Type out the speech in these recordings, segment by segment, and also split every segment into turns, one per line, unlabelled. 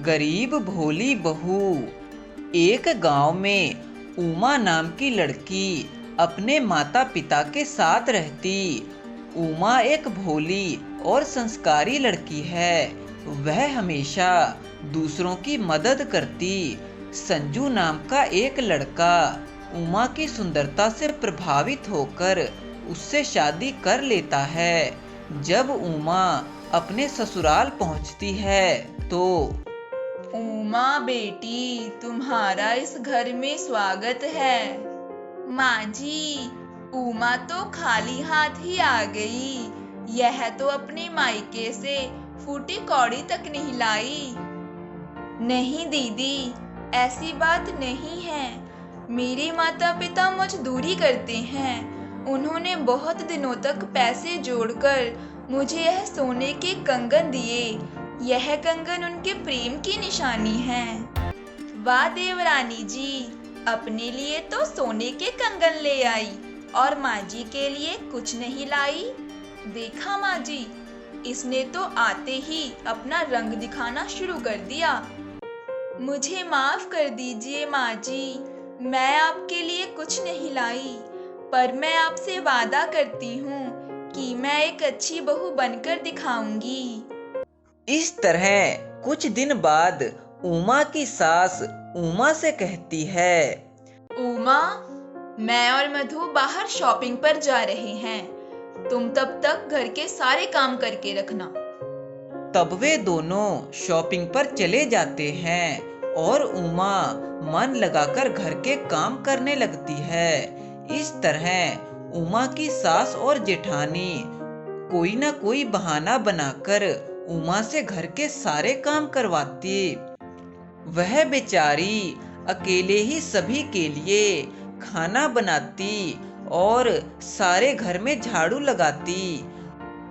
गरीब भोली बहू। एक गांव में उमा नाम की लड़की अपने माता पिता के साथ रहती। उमा एक भोली और संस्कारी लड़की है। वह हमेशा दूसरों की मदद करती। संजू नाम का एक लड़का उमा की सुंदरता से प्रभावित होकर उससे शादी कर लेता है। जब उमा अपने ससुराल पहुंचती है तो
उमा बेटी, तुम्हारा इस घर में स्वागत है। माँ जी, उमा तो खाली हाथ ही आ गई। यह तो अपने मायके से फूटी कौड़ी तक नहीं लाई। नहीं दीदी, ऐसी बात नहीं है। मेरे माता पिता मजदूरी करते हैं। उन्होंने बहुत दिनों तक पैसे जोड़कर मुझे यह सोने के कंगन दिए। यह कंगन उनके प्रेम की निशानी है। वाह देवरानी जी, अपने लिए तो सोने के कंगन ले आई और माँ जी के लिए कुछ नहीं लाई। देखा माँ जी, इसने तो आते ही अपना रंग दिखाना शुरू कर दिया। मुझे माफ कर दीजिए माँ जी, मैं आपके लिए कुछ नहीं लाई, पर मैं आपसे वादा करती हूँ कि मैं एक अच्छी बहू बनकर दिखाऊंगी।
इस तरह कुछ दिन बाद उमा की सास उमा से कहती है,
उमा, मैं और मधु बाहर शॉपिंग पर जा रहे हैं। तुम तब तक घर के सारे काम करके रखना।
तब वे दोनों शॉपिंग पर चले जाते हैं और उमा मन लगाकर घर के काम करने लगती है। इस तरह उमा की सास और जेठानी कोई ना कोई बहाना बनाकर उमा से घर के सारे काम करवाती। वह बेचारी अकेले ही सभी के लिए खाना बनाती और सारे घर में झाड़ू लगाती,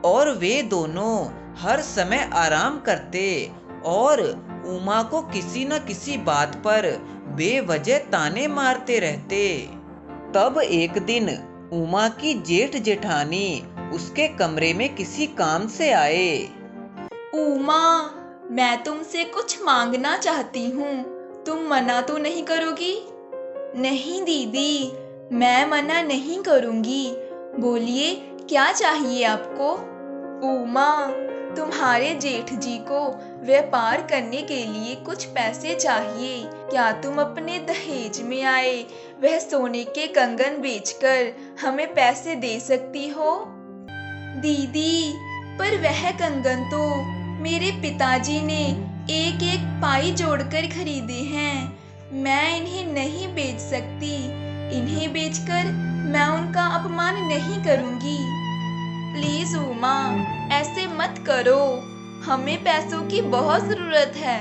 और वे दोनों हर समय आराम करते और उमा को किसी न किसी बात पर बेवजह ताने मारते रहते। तब एक दिन उमा की जेठ जेठानी उसके कमरे में किसी काम से आए।
उमा, मैं तुमसे कुछ मांगना चाहती हूँ। तुम मना तो नहीं करोगी? नहीं दीदी, मैं मना नहीं करूँगी। बोलिए, क्या चाहिए आपको? उमा, तुम्हारे जेठ जी को व्यापार करने के लिए कुछ पैसे चाहिए। क्या तुम अपने दहेज में आए वह सोने के कंगन बेचकर हमें पैसे दे सकती हो? दीदी, पर वह कंगन तो मेरे पिताजी ने एक एक पाई जोड़कर खरीदे हैं। मैं इन्हें नहीं बेच सकती। इन्हें बेचकर मैं उनका अपमान नहीं करूंगी। प्लीज उमा, ऐसे मत करो। हमें पैसों की बहुत जरूरत है,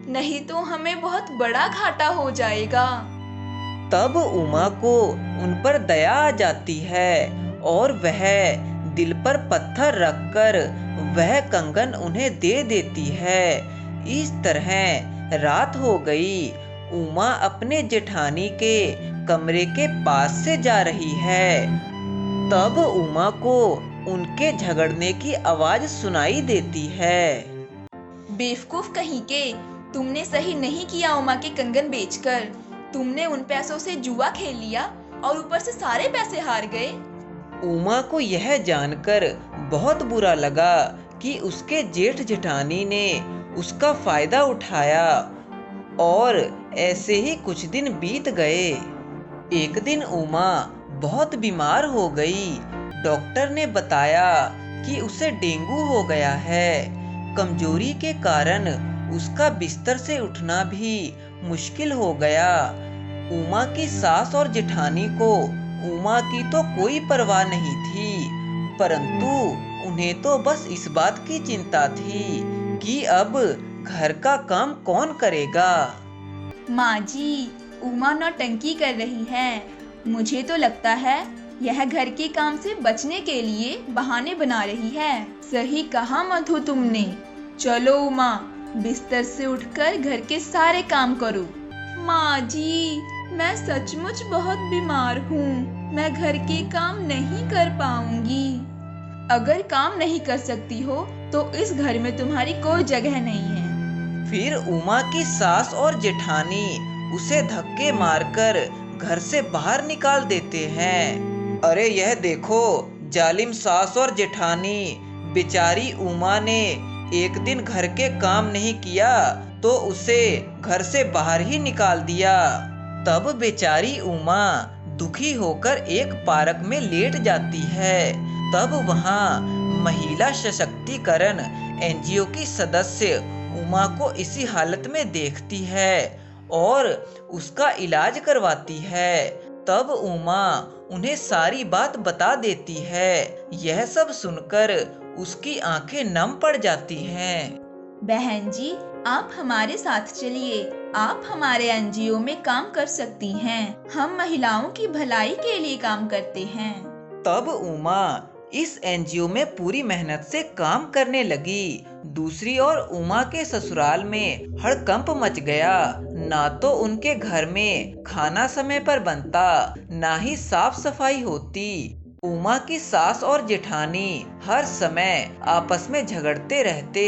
नहीं तो हमें बहुत बड़ा घाटा हो जाएगा।
तब उमा को उन पर दया आ जाती है और वह दिल पर पत्थर रखकर वह कंगन उन्हें दे देती है। इस तरह रात हो गई। उमा अपने जेठानी के कमरे के पास से जा रही है। तब उमा को उनके झगड़ने की आवाज सुनाई देती है।
बेवकूफ कहीं के, तुमने सही नहीं किया उमा के कंगन बेचकर। तुमने उन पैसों से जुआ खेल लिया और ऊपर से सारे पैसे हार गए।
उमा को यह जानकर बहुत बुरा लगा कि उसके जेठ जेठानी ने उसका फायदा उठाया, और ऐसे ही कुछ दिन बीत गए। एक दिन उमा बहुत बीमार हो गई। डॉक्टर ने बताया कि उसे डेंगू हो गया है। कमजोरी के कारण उसका बिस्तर से उठना भी मुश्किल हो गया। उमा की सास और जेठानी को उमा की तो कोई परवाह नहीं थी, परंतु उन्हें तो बस इस बात की चिंता थी कि अब घर का काम कौन करेगा।
माँ जी, उमा नौटंकी कर रही है। मुझे तो लगता है यह घर के काम से बचने के लिए बहाने बना रही है। सही कहा मधु तुमने। चलो उमा, बिस्तर से उठकर घर के सारे काम करो। माँ जी, मैं सचमुच बहुत बीमार हूँ। मैं घर के काम नहीं कर पाऊंगी। अगर काम नहीं कर सकती हो तो इस घर में तुम्हारी कोई जगह नहीं है।
फिर उमा की सास और जेठानी उसे धक्के मारकर घर से बाहर निकाल देते हैं। अरे यह देखो, जालिम सास और जेठानी, बेचारी उमा ने एक दिन घर के काम नहीं किया तो उसे घर से बाहर ही निकाल दिया। तब बेचारी उमा दुखी होकर एक पार्क में लेट जाती है। तब वहाँ महिला सशक्तिकरण एनजीओ की सदस्य उमा को इसी हालत में देखती है और उसका इलाज करवाती है। तब उमा उन्हें सारी बात बता देती है। यह सब सुनकर उसकी आंखें नम पड़ जाती हैं।
बहन जी, आप हमारे साथ चलिए। आप हमारे एनजीओ में काम कर सकती हैं। हम महिलाओं की भलाई के लिए काम करते हैं।
तब उमा इस एनजीओ में पूरी मेहनत से काम करने लगी। दूसरी ओर उमा के ससुराल में हड़कंप मच गया। ना तो उनके घर में खाना समय पर बनता, ना ही साफ सफाई होती। उमा की सास और जेठानी हर समय आपस में झगड़ते रहते।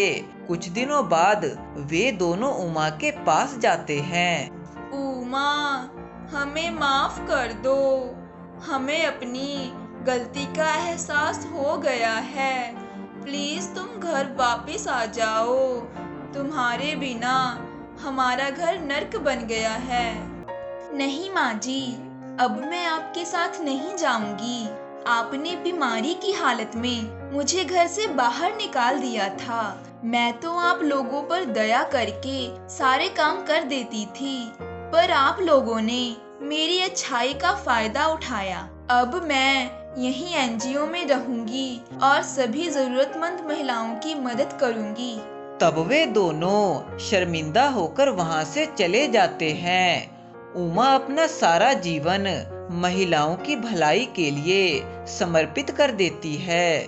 कुछ दिनों बाद वे दोनों उमा के पास जाते हैं।
उमा, हमें माफ कर दो। हमें अपनी गलती का एहसास हो गया है। प्लीज तुम घर वापस आ जाओ। तुम्हारे बिना हमारा घर नर्क बन गया है। नहीं माँ जी, अब मैं आपके साथ नहीं जाऊंगी। आपने बीमारी की हालत में मुझे घर से बाहर निकाल दिया था। मैं तो आप लोगों पर दया करके सारे काम कर देती थी, पर आप लोगों ने मेरी अच्छाई का फायदा उठाया। अब मैं यहीं एनजीओ में रहूंगी और सभी जरूरतमंद महिलाओं की मदद करूंगी।
तब वे दोनों शर्मिंदा होकर वहां से चले जाते हैं। उमा अपना सारा जीवन महिलाओं की भलाई के लिए समर्पित कर देती है।